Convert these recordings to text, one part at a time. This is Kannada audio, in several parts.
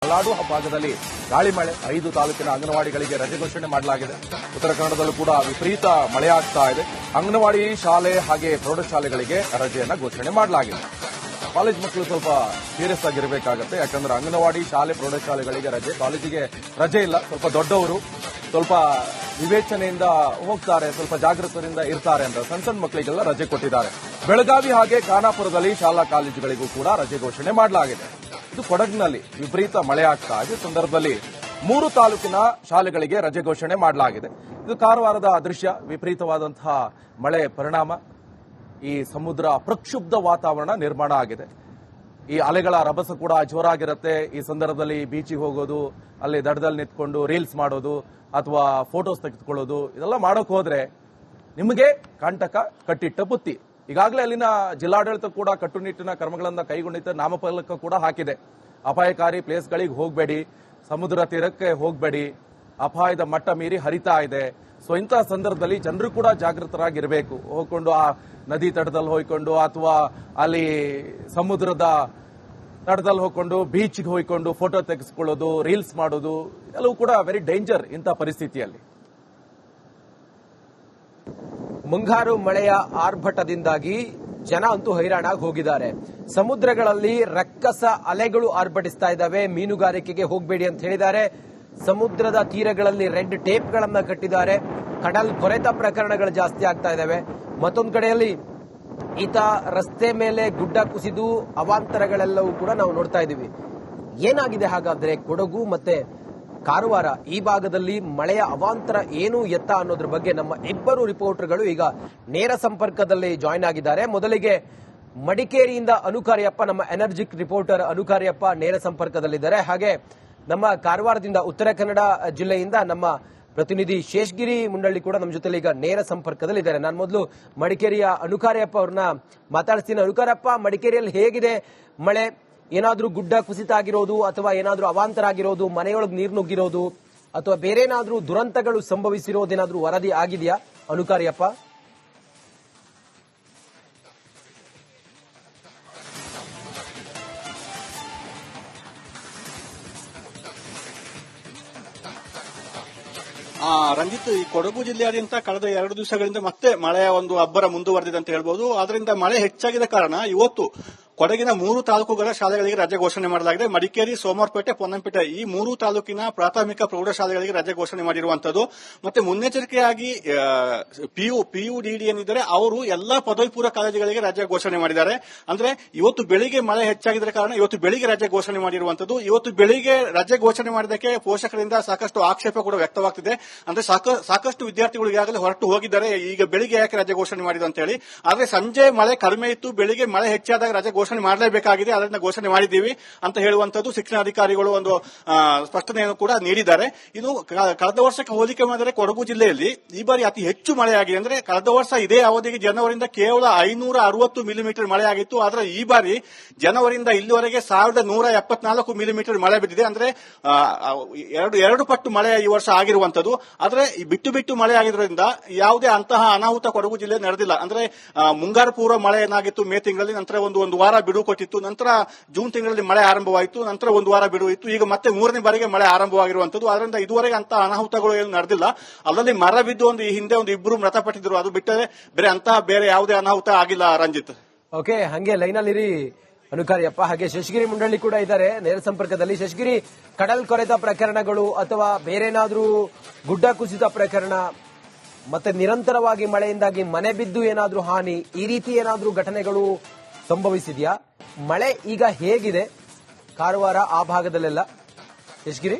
ಮಲೆನಾಡು ಭಾಗದಲ್ಲಿ ಗಾಳಿ ಮಳೆ. 5 ತಾಲೂಕಿನ ಅಂಗನವಾಡಿಗಳಿಗೆ ರಜೆ ಘೋಷಣೆ ಮಾಡಲಾಗಿದೆ. ಉತ್ತರ ಕನ್ನಡದಲ್ಲೂ ಕೂಡ ವಿಪರೀತ ಮಳೆಯಾಗ್ತಾ ಇದೆ. ಅಂಗನವಾಡಿ ಶಾಲೆ ಹಾಗೆ ಪ್ರೌಢಶಾಲೆಗಳಿಗೆ ರಜೆಯನ್ನ ಘೋಷಣೆ ಮಾಡಲಾಗಿದೆ. ಕಾಲೇಜ್ ಮಕ್ಕಳು ಸ್ವಲ್ಪ ಸೀರಿಯಸ್ ಆಗಿರಬೇಕಾಗತ್ತೆ. ಯಾಕಂದ್ರೆ ಅಂಗನವಾಡಿ ಶಾಲೆ ಪ್ರೌಢಶಾಲೆಗಳಿಗೆ ರಜೆ, ಕಾಲೇಜಿಗೆ ರಜೆ ಇಲ್ಲ. ಸ್ವಲ್ಪ ದೊಡ್ಡವರು ಸ್ವಲ್ಪ ವಿವೇಚನೆಯಿಂದ ಹೋಗ್ತಾರೆ, ಸ್ವಲ್ಪ ಜಾಗೃತರಿಂದ ಇರ್ತಾರೆ ಅಂತ ಸಣ್ಣ ಮಕ್ಕಳಿಗೆಲ್ಲ ರಜೆ ಕೊಟ್ಟಿದ್ದಾರೆ. ಬೆಳಗಾವಿ ಹಾಗೆ ಖಾನಾಪುರದಲ್ಲಿ ಶಾಲಾ ಕಾಲೇಜುಗಳಿಗೂ ಕೂಡ ರಜೆ ಘೋಷಣೆ ಮಾಡಲಾಗಿದೆ. ಇದು ಕೊಡಗಿನಲ್ಲಿ ವಿಪರೀತ ಮಳೆ ಆಗ್ತಾ ಇದೆ. ಸಂದರ್ಭದಲ್ಲಿ 3 ತಾಲೂಕಿನ ಶಾಲೆಗಳಿಗೆ ರಜೆ ಘೋಷಣೆ ಮಾಡಲಾಗಿದೆ. ಇದು ಕಾರವಾರದ ದೃಶ್ಯ. ವಿಪರೀತವಾದಂತಹ ಮಳೆ ಪರಿಣಾಮ ಈ ಸಮುದ್ರ ಪ್ರಕ್ಷುಬ್ಧ ವಾತಾವರಣ ನಿರ್ಮಾಣ ಆಗಿದೆ. ಈ ಅಲೆಗಳ ರಭಸ ಕೂಡ ಜೋರಾಗಿರುತ್ತೆ. ಈ ಸಂದರ್ಭದಲ್ಲಿ ಬೀಚಿಗೆ ಹೋಗೋದು, ಅಲ್ಲಿ ದಡದಲ್ಲಿ ನಿಂತ್ಕೊಂಡು ರೀಲ್ಸ್ ಮಾಡೋದು ಅಥವಾ ಫೋಟೋಸ್ ತೆಗೆದುಕೊಳ್ಳೋದು ಇದೆಲ್ಲ ಮಾಡೋಕೆ ಹೋದ್ರೆ ನಿಮಗೆ ಕಂಟಕ ಕಟ್ಟಿಟ್ಟ ಬುತ್ತಿ. ಈಗಾಗಲೇ ಅಲ್ಲಿನ ಜಿಲ್ಲಾಡಳಿತ ಕೂಡ ಕಟ್ಟುನಿಟ್ಟಿನ ಕ್ರಮಗಳನ್ನು ಕೈಗೊಂಡಿದ್ದ ನಾಮಫಲಕ ಕೂಡ ಹಾಕಿದೆ. ಅಪಾಯಕಾರಿ ಪ್ಲೇಸ್ಗಳಿಗೆ ಹೋಗಬೇಡಿ, ಸಮುದ್ರ ತೀರಕ್ಕೆ ಹೋಗಬೇಡಿ, ಅಪಾಯದ ಮಟ್ಟ ಮೀರಿ ಹರಿತಾ ಇದೆ. ಸೊ ಇಂತಹ ಸಂದರ್ಭದಲ್ಲಿ ಜನರು ಕೂಡ ಜಾಗೃತರಾಗಿರಬೇಕು. ಹೋಗ್ಕೊಂಡು ಆ ನದಿ ತಟದಲ್ಲಿ ಹೋಯ್ಕೊಂಡು ಅಥವಾ ಅಲ್ಲಿ ಸಮುದ್ರದ ತಟದಲ್ಲಿ ಹೋಗ್ಕೊಂಡು ಬೀಚ್ಗೆ ಹೋಯ್ಕೊಂಡು ಫೋಟೋ ತೆಗೆಸ್ಕೊಳ್ಳೋದು, ರೀಲ್ಸ್ ಮಾಡೋದು ಎಲ್ಲವೂ ಕೂಡ ವೆರಿ ಡೇಂಜರ್ ಇಂಥ ಪರಿಸ್ಥಿತಿಯಲ್ಲಿ. ಮುಂಗಾರು ಮಳೆಯ ಆರ್ಭಟದಿಂದಾಗಿ ಜನ ಅಂತೂ ಹೈರಾಣಾಗಿ ಹೋಗಿದ್ದಾರೆ. ಸಮುದ್ರಗಳಲ್ಲಿ ರಕ್ಕಸ ಅಲೆಗಳು ಆರ್ಭಟಿಸ್ತಾ ಇದ್ದಾವೆ. ಮೀನುಗಾರಿಕೆಗೆ ಹೋಗಬೇಡಿ ಅಂತ ಹೇಳಿದ್ದಾರೆ. ಸಮುದ್ರದ ತೀರಗಳಲ್ಲಿ ರೆಡ್ ಟೇಪ್ಗಳನ್ನ ಕಟ್ಟಿದ್ದಾರೆ. ಕಡಲ್ ಕೊರೆತ ಪ್ರಕರಣಗಳು ಜಾಸ್ತಿ ಆಗ್ತಾ ಇದ್ದಾವೆ. ಮತ್ತೊಂದು ಕಡೆಯಲ್ಲಿ ಈತ ರಸ್ತೆ ಮೇಲೆ ಗುಡ್ಡ ಕುಸಿದು ಅವಾಂತರಗಳೆಲ್ಲವೂ ಕೂಡ ನಾವು ನೋಡ್ತಾ ಇದ್ದೀವಿ. ಏನಾಗಿದೆ ಹಾಗಾದ್ರೆ ಕೊಡಗು ಮತ್ತೆ ಕಾರವಾರ ಈ ಭಾಗದಲ್ಲಿ ಮಳೆಯ ಅವಾಂತರ ಏನು ಎತ್ತ ಅನ್ನೋದ್ರ ಬಗ್ಗೆ ನಮ್ಮ ಇಬ್ಬರು ರಿಪೋರ್ಟರ್ಗಳು ಈಗ ನೇರ ಸಂಪರ್ಕದಲ್ಲಿ ಜಾಯಿನ್ ಆಗಿದ್ದಾರೆ. ಮೊದಲಿಗೆ ಮಡಿಕೇರಿಯಿಂದ ಅನುಕಾರ್ಯಪ್ಪ, ನಮ್ಮ ಎನರ್ಜಿಕ್ ರಿಪೋರ್ಟರ್ ಅನುಕಾರ್ಯಪ್ಪ ನೇರ ಸಂಪರ್ಕದಲ್ಲಿದ್ದಾರೆ. ಹಾಗೆ ನಮ್ಮ ಕಾರವಾರದಿಂದ ಉತ್ತರ ಕನ್ನಡ ಜಿಲ್ಲೆಯಿಂದ ನಮ್ಮ ಪ್ರತಿನಿಧಿ ಶೇಷಗಿರಿ ಮುಂಡಳ್ಳಿ ಕೂಡ ನಮ್ಮ ಜೊತೆ ಈಗ ನೇರ ಸಂಪರ್ಕದಲ್ಲಿದ್ದಾರೆ. ನಾನು ಮೊದಲು ಮಡಿಕೇರಿಯ ಅನುಕಾರ್ಯಪ್ಪ ಅವ್ರನ್ನ ಮಾತಾಡ್ತೀನಿ. ಅನುಕಾರ್ಯಪ್ಪ, ಮಡಿಕೇರಿಯಲ್ಲಿ ಹೇಗಿದೆ ಮಳೆ? ಏನಾದ್ರೂ ಗುಡ್ಡ ಕುಸಿತ ಆಗಿರೋದು ಅಥವಾ ಏನಾದ್ರೂ ಅವಾಂತರ ಆಗಿರೋದು, ಮನೆಯೊಳಗೆ ನೀರು ನುಗ್ಗಿರೋದು ಅಥವಾ ಬೇರೆ ಏನಾದ್ರೂ ದುರಂತಗಳು ಸಂಭವಿಸಿರೋದೇನಾದ್ರೂ ವರದಿ ಆಗಿದೆಯಾ ಅನುಕಾರ್ಯಪ್ಪ? ರಂಜಿತ್, ಈ ಕೊಡಗು ಜಿಲ್ಲೆಯಾದ್ಯಂತ ಕಳೆದ 2 ದಿವಸಗಳಿಂದ ಮತ್ತೆ ಮಳೆಯ ಒಂದು ಅಬ್ಬರ ಮುಂದುವರೆದಿದೆ ಅಂತ ಹೇಳ್ಬೋದು. ಆದ್ರಿಂದ ಮಳೆ ಹೆಚ್ಚಾಗಿದ ಕಾರಣ ಇವತ್ತು ಕೊಡಗಿನ 3 ತಾಲೂಕುಗಳ ಶಾಲೆಗಳಿಗೆ ರಜೆ ಘೋಷಣೆ ಮಾಡಲಾಗಿದೆ. ಮಡಿಕೇರಿ, ಸೋಮವಾರಪೇಟೆ, ಪೊನ್ನಂಪೇಟೆ ಈ 3 ತಾಲೂಕಿನ ಪ್ರಾಥಮಿಕ ಪ್ರೌಢಶಾಲೆಗಳಿಗೆ ರಜೆ ಘೋಷಣೆ ಮಾಡಿರುವಂತದ್ದು. ಮತ್ತೆ ಮುನ್ನೆಚ್ಚರಿಕೆಯಾಗಿ ಪಿಯುಡಿಡಿ ಏನಿದ್ದಾರೆ ಅವರು ಎಲ್ಲಾ ಪದವಿ ಪೂರ್ವ ಕಾಲೇಜುಗಳಿಗೆ ರಜೆ ಘೋಷಣೆ ಮಾಡಿದ್ದಾರೆ. ಅಂದ್ರೆ ಇವತ್ತು ಬೆಳಿಗ್ಗೆ ಮಳೆ ಹೆಚ್ಚಾಗಿದ್ದ ಕಾರಣ ಇವತ್ತು ಬೆಳಿಗ್ಗೆ ರಜೆ ಘೋಷಣೆ ಮಾಡಿರುವಂತದ್ದು. ಇವತ್ತು ಬೆಳಿಗ್ಗೆ ರಜೆ ಘೋಷಣೆ ಮಾಡಿದ್ದಕ್ಕೆ ಪೋಷಕರಿಂದ ಸಾಕಷ್ಟು ಆಕ್ಷೇಪ ಕೂಡ ವ್ಯಕ್ತವಾಗ್ತಿದೆ. ಅಂದ್ರೆ ಸಾಕಷ್ಟು ವಿದ್ಯಾರ್ಥಿಗಳು ಈಗಾಗಲೇ ಹೊರಟು ಹೋಗಿದ್ದಾರೆ. ಈಗ ಬೆಳಿಗ್ಗೆ ಯಾಕೆ ರಜೆ ಘೋಷಣೆ ಮಾಡಿದ್ರು ಅಂತ ಹೇಳಿ. ಆದ್ರೆ ಸಂಜೆ ಮಳೆ ಕಡಿಮೆ ಇತ್ತು, ಬೆಳಿಗ್ಗೆ ಮಳೆ ಹೆಚ್ಚಾದಾಗ ರಜೆ ಘೋಷಣೆ ಮಾಡಲೇಬೇಕಾಗಿದೆ, ಅದರಿಂದ ಘೋಷಣೆ ಮಾಡಿದ್ದೀವಿ ಅಂತ ಹೇಳುವಂತದ್ದು ಶಿಕ್ಷಣಾಧಿಕಾರಿಗಳು ಒಂದು ಸ್ಪಷ್ಟನೆಯನ್ನು ಕೂಡ ನೀಡಿದ್ದಾರೆ. ಇದು ಕಳೆದ ವರ್ಷಕ್ಕೆ ಹೋಲಿಕೆ ಮಾಡಿದರೆ ಕೊಡಗು ಜಿಲ್ಲೆಯಲ್ಲಿ ಈ ಬಾರಿ ಅತಿ ಹೆಚ್ಚು ಮಳೆಯಾಗಿದೆ. ಅಂದ್ರೆ ಕಳೆದ ವರ್ಷ ಇದೇ ಅವಧಿಗೆ ಜನವರಿಯಿಂದ ಕೇವಲ 560 ಮಿಲಿಮೀಟರ್ ಮಳೆಯಾಗಿತ್ತು. ಆದರೆ ಈ ಬಾರಿ ಜನವರಿಯಿಂದ ಇಲ್ಲಿವರೆಗೆ 1174 ಮಿಲಿಮೀಟರ್ ಮಳೆ ಬಿದ್ದಿದೆ. ಅಂದ್ರೆ ಎರಡು ಪಟ್ಟು ಮಳೆ ಈ ವರ್ಷ ಆಗಿರುವಂತದ್ದು. ಆದ್ರೆ ಬಿಟ್ಟು ಬಿಟ್ಟು ಮಳೆ ಆಗಿರೋದ್ರಿಂದ ಯಾವುದೇ ಅಂತಹ ಅನಾಹುತ ಕೊಡಗು ಜಿಲ್ಲೆ ನಡೆದಿಲ್ಲ. ಅಂದ್ರೆ ಮುಂಗಾರು ಪೂರ್ವ ಮಳೆ ಏನಾಗಿತ್ತು ಮೇ ತಿಂಗಳಲ್ಲಿ, ನಂತರ ಒಂದು ವಾರ ಬಿಡುವು ಕೊಟ್ಟಿತ್ತು, ನಂತರ ಜೂನ್ ತಿಂಗಳಲ್ಲಿ ಮಳೆ ಆರಂಭವಾಯಿತು, ನಂತರ 1 ವಾರ ಬಿಡುವು ಇತ್ತು, ಈಗ ಮತ್ತೆ 3ನೇ ಬಾರಿಗೆ ಮಳೆ ಆರಂಭವಾಗಿರುವಂತದ್ದು. ಅದರಿಂದ ಇದುವರೆಗೆ ಅಂತಹ ಅನಾಹುತಗಳು ಏನು ನಡೆದಿಲ್ಲ. ಅಲ್ಲಲ್ಲಿ ಮರ ಬಿದ್ದು ಈ ಹಿಂದೆ 2 ಮೃತಪಟ್ಟಿದ್ರು, ಅದು ಬಿಟ್ಟರೆ ಬೇರೆ ಯಾವುದೇ ಅನಾಹುತ ಆಗಿಲ್ಲ. ರಂಜಿತ್, ಓಕೆ, ಹಂಗೆ ಲೈನಲ್ಲಿರಿ ಅನುಕಾರ್ಯಪ್ಪ. ಹಾಗೆ ಶೇಷಗಿರಿ ಮುಂಡಳ್ಳಿ ಕೂಡ ಇದ್ದಾರೆ ನೇರ ಸಂಪರ್ಕದಲ್ಲಿ. ಶೇಷಗಿರಿ, ಕಡಲ್ ಕೊರೆತ ಪ್ರಕರಣಗಳು ಅಥವಾ ಬೇರೇನಾದ್ರೂ ಗುಡ್ಡ ಕುಸಿತ ಪ್ರಕರಣ ಮತ್ತೆ ನಿರಂತರವಾಗಿ ಮಳೆಯಿಂದಾಗಿ ಮನೆ ಬಿದ್ದು ಏನಾದ್ರೂ ಹಾನಿ, ಈ ರೀತಿ ಏನಾದ್ರೂ ಘಟನೆಗಳು ಸಂಭವಿಸಿದೆಯಾ? ಮಳೆ ಈಗ ಹೇಗಿದೆ ಕಾರವಾರ ಆ ಭಾಗದಲ್ಲೆಲ್ಲ? ಶೇಷಗಿರಿ,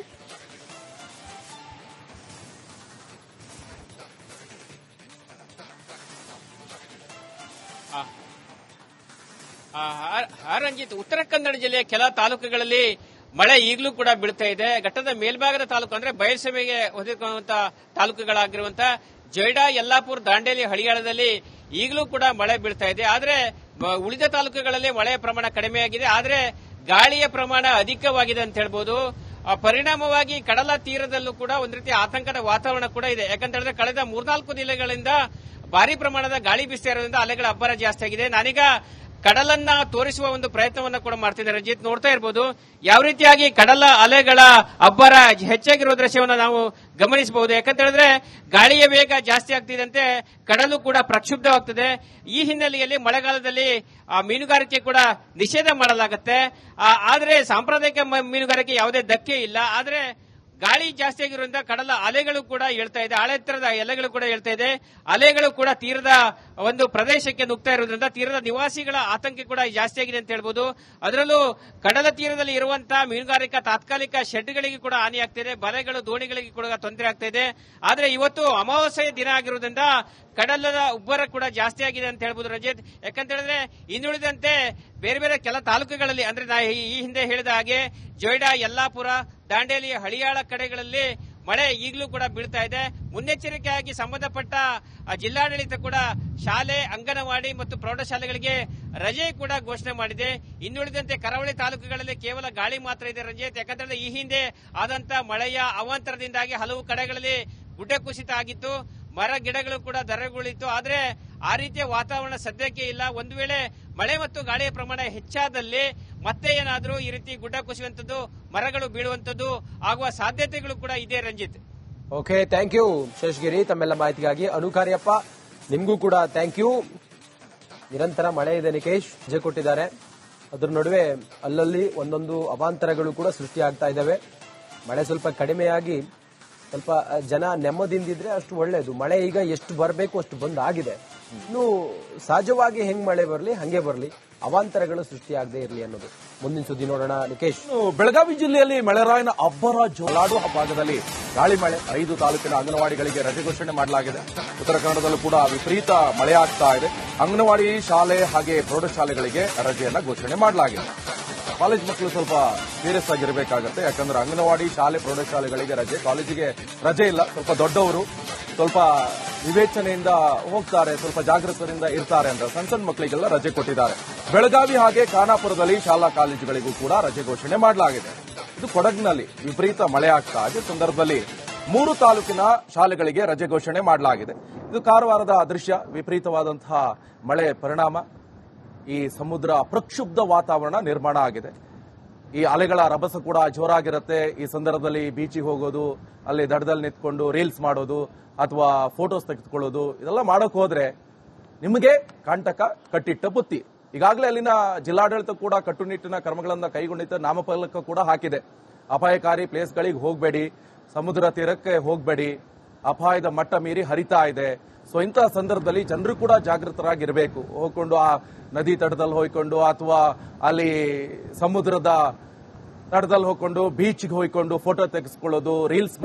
ರಂಜಿತ್, ಉತ್ತರ ಕನ್ನಡ ಜಿಲ್ಲೆಯ ಕೆಲ ತಾಲೂಕುಗಳಲ್ಲಿ ಮಳೆ ಈಗಲೂ ಕೂಡ ಬೀಳ್ತಾ ಇದೆ. ಘಟ್ಟದ ಮೇಲ್ಭಾಗದ ತಾಲೂಕು ಅಂದ್ರೆ ಬಯಲುಸೀಮೆಗೆ ಹೊಂದಿರುವಂತಹ ತಾಲೂಕುಗಳಾಗಿರುವಂತಹ ಜೊಯ್ಡಾ, ಯಲ್ಲಾಪುರ, ದಾಂಡೇಲಿ, ಹಳಿಯಾಳದಲ್ಲಿ ಈಗಲೂ ಕೂಡ ಮಳೆ ಬೀಳ್ತಾ ಇದೆ. ಆದ್ರೆ ಉಳಿದ ತಾಲೂಕುಗಳಲ್ಲಿ ಮಳೆಯ ಪ್ರಮಾಣ ಕಡಿಮೆಯಾಗಿದೆ. ಆದ್ರೆ ಗಾಳಿಯ ಪ್ರಮಾಣ ಅಧಿಕವಾಗಿದೆ ಅಂತ ಹೇಳ್ಬೋದು. ಪರಿಣಾಮವಾಗಿ ಕಡಲ ತೀರದಲ್ಲೂ ಕೂಡ ಒಂದು ರೀತಿ ಆತಂಕದ ವಾತಾವರಣ ಕೂಡ ಇದೆ. ಯಾಕಂತ ಹೇಳಿದ್ರೆ ಕಳೆದ 3-4 ದಿನಗಳಿಂದ ಭಾರಿ ಪ್ರಮಾಣದ ಗಾಳಿ ಬೀಸ್ತಾ ಇರೋದ್ರಿಂದ ಅಲೆಗಳ ಅಬ್ಬರ ಜಾಸ್ತಿ ಆಗಿದೆ. ನಾನೀಗ ಕಡಲನ್ನ ತೋರಿಸುವ ಒಂದು ಪ್ರಯತ್ನವನ್ನ ಕೂಡ ಮಾಡ್ತಿದ್ದಾರೆ. ರಂಜಿತ್, ನೋಡ್ತಾ ಇರಬಹುದು ಯಾವ ರೀತಿಯಾಗಿ ಕಡಲ ಅಲೆಗಳ ಅಬ್ಬರ ಹೆಚ್ಚಾಗಿರುವ ದೃಶ್ಯವನ್ನು ನಾವು ಗಮನಿಸಬಹುದು. ಯಾಕಂತ ಹೇಳಿದ್ರೆ ಗಾಳಿಯ ವೇಗ ಜಾಸ್ತಿ ಆಗ್ತಿದ್ದಂತೆ ಕಡಲು ಕೂಡ ಪ್ರಕ್ಷುಬ್ಧವಾಗ್ತದೆ. ಈ ಹಿನ್ನೆಲೆಯಲ್ಲಿ ಮಳೆಗಾಲದಲ್ಲಿ ಮೀನುಗಾರಿಕೆ ಕೂಡ ನಿಷೇಧ ಮಾಡಲಾಗುತ್ತೆ. ಆದರೆ ಸಾಂಪ್ರದಾಯಿಕ ಮೀನುಗಾರಿಕೆ ಯಾವುದೇ ಧಕ್ಕೆ ಇಲ್ಲ. ಆದರೆ ಗಾಳಿ ಜಾಸ್ತಿ ಆಗಿರೋದ್ರಿಂದ ಕಡಲ ಅಲೆಗಳು ಕೂಡ ಹೇಳ್ತಾ ಇದೆ, ಆಳೆತ್ತರದ ಎಲೆಗಳು ಕೂಡ ಹೇಳ್ತಾ ಇದೆ. ಅಲೆಗಳು ಕೂಡ ತೀರದ ಒಂದು ಪ್ರದೇಶಕ್ಕೆ ನುಗ್ತಾ ಇರೋದ್ರಿಂದ ತೀರದ ನಿವಾಸಿಗಳ ಆತಂಕ ಕೂಡ ಜಾಸ್ತಿ ಆಗಿದೆ ಅಂತ ಹೇಳ್ಬೋದು. ಅದರಲ್ಲೂ ಕಡಲ ತೀರದಲ್ಲಿ ಇರುವಂತಹ ಮೀನುಗಾರಿಕಾ ತಾತ್ಕಾಲಿಕ ಶೆಡ್ಗಳಿಗೆ ಕೂಡ ಹಾನಿ ಆಗ್ತಿದೆ, ಬಲೆಗಳು ದೋಣಿಗಳಿಗೆ ಕೂಡ ತೊಂದರೆ ಆಗ್ತಾ ಇದೆ. ಆದರೆ ಇವತ್ತು ಅಮಾವಾಸ್ಯೆಯ ದಿನ ಆಗಿರೋದ್ರಿಂದ ಕಡಲದ ಉಬ್ಬರ ಕೂಡ ಜಾಸ್ತಿ ಆಗಿದೆ ಅಂತ ಹೇಳ್ಬೋದು ರಂಜಿತ್. ಯಾಕಂತ ಹೇಳಿದ್ರೆ ಇನ್ನುಳಿದಂತೆ ಬೇರೆ ಬೇರೆ ಕೆಲ ತಾಲೂಕುಗಳಲ್ಲಿ ಅಂದ್ರೆ ಈ ಹಿಂದೆ ಹೇಳಿದ ಹಾಗೆ ಜೊಯ್ಡಾ, ಯಲ್ಲಾಪುರ, ದಾಂಡೇಲಿ, ಹಳಿಯಾಳ ಕಡೆಗಳಲ್ಲಿ ಮಳೆ ಈಗಲೂ ಕೂಡ ಬೀಳ್ತಾ ಇದೆ. ಮುನ್ನೆಚ್ಚರಿಕೆಯಾಗಿ ಸಂಬಂಧಪಟ್ಟ ಜಿಲ್ಲಾಡಳಿತ ಕೂಡ ಶಾಲೆ, ಅಂಗನವಾಡಿ ಮತ್ತು ಪ್ರೌಢಶಾಲೆಗಳಿಗೆ ರಜೆ ಕೂಡ ಘೋಷಣೆ ಮಾಡಿದೆ. ಇನ್ನುಳಿದಂತೆ ಕರಾವಳಿ ತಾಲೂಕುಗಳಲ್ಲಿ ಕೇವಲ ಗಾಳಿ ಮಾತ್ರ ಇದೆ ರಂಜಿತ್. ಯಾಕಂದ್ರೆ ಈ ಹಿಂದೆ ಆದಂತ ಮಳೆಯ ಅವಾಂತರದಿಂದಾಗಿ ಹಲವು ಕಡೆಗಳಲ್ಲಿ ಗುಡ್ಡ ಕುಸಿತ ಆಗಿತ್ತು, ಮರ ಗಿಡಗಳು ಕೂಡ ಧರೆಗುಳಿತ್ತು. ಆದರೆ ಆ ರೀತಿಯ ವಾತಾವರಣ ಸದ್ಯಕ್ಕೆ ಇಲ್ಲ. ಒಂದು ವೇಳೆ ಮಳೆ ಮತ್ತು ಗಾಳಿಯ ಪ್ರಮಾಣ ಹೆಚ್ಚಾದಲ್ಲಿ ಮತ್ತೆ ಏನಾದರೂ ಈ ರೀತಿ ಗುಡ್ಡ ಕುಸಿಯುವಂತದ್ದು, ಮರಗಳು ಬೀಳುವಂತದ್ದು ಆಗುವ ಸಾಧ್ಯತೆಗಳು ಕೂಡ ಇದೆ Ranjith. Okay, thank you Seshagiri ತಮ್ಮೆಲ್ಲ ಮಾಹಿತಿಗಾಗಿ. ಅನುಕಾರ್ಯಪ್ಪ, ನಿಮಗೂ ಕೂಡ ಥ್ಯಾಂಕ್ ಯು. ನಿರಂತರ ಮಳೆ ಇದೆ ನಿಕೇಶ್, ರಜೆ ಕೊಟ್ಟಿದ್ದಾರೆ. ಅದ್ರ ನಡುವೆ ಅಲ್ಲಲ್ಲಿ ಒಂದೊಂದು ಅವಾಂತರಗಳು ಕೂಡ ಸೃಷ್ಟಿಯಾಗ್ತಾ ಇದ್ದಾವೆ. ಮಳೆ ಸ್ವಲ್ಪ ಕಡಿಮೆಯಾಗಿ ಸ್ವಲ್ಪ ಜನ ನೆಮ್ಮದಿಯಿಂದಿದ್ರೆ ಅಷ್ಟು ಒಳ್ಳೇದು. ಮಳೆ ಈಗ ಎಷ್ಟು ಬರಬೇಕು ಅಷ್ಟು ಬಂದಾಗಿದೆ. ಇನ್ನು ಸಹಜವಾಗಿ ಹೆಂಗ್ ಮಳೆ ಬರಲಿ ಹಂಗೆ ಬರಲಿ, ಅವಾಂತರಗಳು ಸೃಷ್ಟಿಯಾಗದೇ ಇರಲಿ ಅನ್ನೋದು. ಮುಂದಿನ ಸುದ್ದಿ ನೋಡೋಣ ನಿಕೇಶ್. ಬೆಳಗಾವಿ ಜಿಲ್ಲೆಯಲ್ಲಿ ಮಳೆರಾಯನ ಅಬ್ಬರ ಜೋಲಾಡುವ ಭಾಗದಲ್ಲಿ ಗಾಳಿ ಮಳೆ. 5 ತಾಲೂಕಿನ ಅಂಗನವಾಡಿಗಳಿಗೆ ರಜೆ ಘೋಷಣೆ ಮಾಡಲಾಗಿದೆ. ಉತ್ತರ ಕನ್ನಡದಲ್ಲೂ ಕೂಡ ವಿಪರೀತ ಮಳೆಯಾಗ್ತಾ ಇದೆ. ಅಂಗನವಾಡಿ, ಶಾಲೆ ಹಾಗೆ ಪ್ರೌಢಶಾಲೆಗಳಿಗೆ ರಜೆಯನ್ನ ಘೋಷಣೆ ಮಾಡಲಾಗಿದೆ. ಕಾಲೇಜ್ ಮಕ್ಕಳು ಸ್ವಲ್ಪ ಸೀರಿಯಸ್ ಆಗಿರಬೇಕಾಗತ್ತೆ. ಯಾಕಂದ್ರೆ ಅಂಗನವಾಡಿ, ಶಾಲೆ, ಪ್ರೌಢಶಾಲೆಗಳಿಗೆ ರಜೆ, ಕಾಲೇಜಿಗೆ ರಜೆ ಇಲ್ಲ. ಸ್ವಲ್ಪ ದೊಡ್ಡವರು ಸ್ವಲ್ಪ ವಿವೇಚನೆಯಿಂದ ಹೋಗ್ತಾರೆ, ಸ್ವಲ್ಪ ಜಾಗೃತರಿಂದ ಇರ್ತಾರೆ ಅಂತ ಸಣ್ಣ ಮಕ್ಕಳಿಗೆಲ್ಲ ರಜೆ ಕೊಟ್ಟಿದ್ದಾರೆ. ಬೆಳಗಾವಿ ಹಾಗೆ ಖಾನಾಪುರದಲ್ಲಿ ಶಾಲಾ ಕಾಲೇಜುಗಳಿಗೂ ಕೂಡ ರಜೆ ಘೋಷಣೆ ಮಾಡಲಾಗಿದೆ. ಇದು ಕೊಡಗಿನಲ್ಲಿ ವಿಪರೀತ ಮಳೆ ಆಗ್ತಾ ಇದೆ ಸಂದರ್ಭದಲ್ಲಿ 3 ತಾಲೂಕಿನ ಶಾಲೆಗಳಿಗೆ ರಜೆ ಘೋಷಣೆ ಮಾಡಲಾಗಿದೆ. ಇದು ಕಾರವಾರದ ದೃಶ್ಯ. ವಿಪರೀತವಾದಂತಹ ಮಳೆ ಪರಿಣಾಮ ಈ ಸಮುದ್ರ ಪ್ರಕ್ಷುಬ್ಧ ವಾತಾವರಣ ನಿರ್ಮಾಣ ಆಗಿದೆ. ಈ ಅಲೆಗಳ ರಭಸ ಕೂಡ ಜೋರಾಗಿರುತ್ತೆ. ಈ ಸಂದರ್ಭದಲ್ಲಿ ಬೀಚಿಗೆ ಹೋಗೋದು, ಅಲ್ಲಿ ದಡದಲ್ಲಿ ನಿಂತ್ಕೊಂಡು ರೀಲ್ಸ್ ಮಾಡೋದು ಅಥವಾ ಫೋಟೋಸ್ ತೆಗೆದುಕೊಳ್ಳೋದು, ಇದೆಲ್ಲ ಮಾಡೋಕೆ ಹೋದ್ರೆ ನಿಮಗೆ ಕಂಟಕ ಕಟ್ಟಿಟ್ಟ ಬುತ್ತಿ. ಈಗಾಗಲೇ ಅಲ್ಲಿನ ಜಿಲ್ಲಾಡಳಿತ ಕೂಡ ಕಟ್ಟುನಿಟ್ಟಿನ ಕ್ರಮಗಳನ್ನು ಕೈಗೊಂಡಿದ್ದ ನಾಮಫಲಕ ಕೂಡ ಹಾಕಿದೆ. ಅಪಾಯಕಾರಿ ಪ್ಲೇಸ್ಗಳಿಗೆ ಹೋಗಬೇಡಿ, ಸಮುದ್ರ ತೀರಕ್ಕೆ ಹೋಗಬೇಡಿ, ಅಪಾಯದ ಮಟ್ಟ ಮೀರಿ ಹರಿತಾ ಇದೆ. ಸೊ ಇಂತಹ ಸಂದರ್ಭದಲ್ಲಿ ಜನರು ಕೂಡ ಜಾಗೃತರಾಗಿರಬೇಕು. ಹೋಗ್ಕೊಂಡು ಆ ನದಿ ತಟದಲ್ಲಿ ಹೋಯ್ಕೊಂಡು ಅಥವಾ ಅಲ್ಲಿ ಸಮುದ್ರದ ತಟದಲ್ಲಿ ಹೋಗ್ಕೊಂಡು ಬೀಚ್ಗೆ ಹೋಯ್ಕೊಂಡು ಫೋಟೋ ತೆಗೆಸ್ಕೊಳ್ಳೋದು, ರೀಲ್ಸ್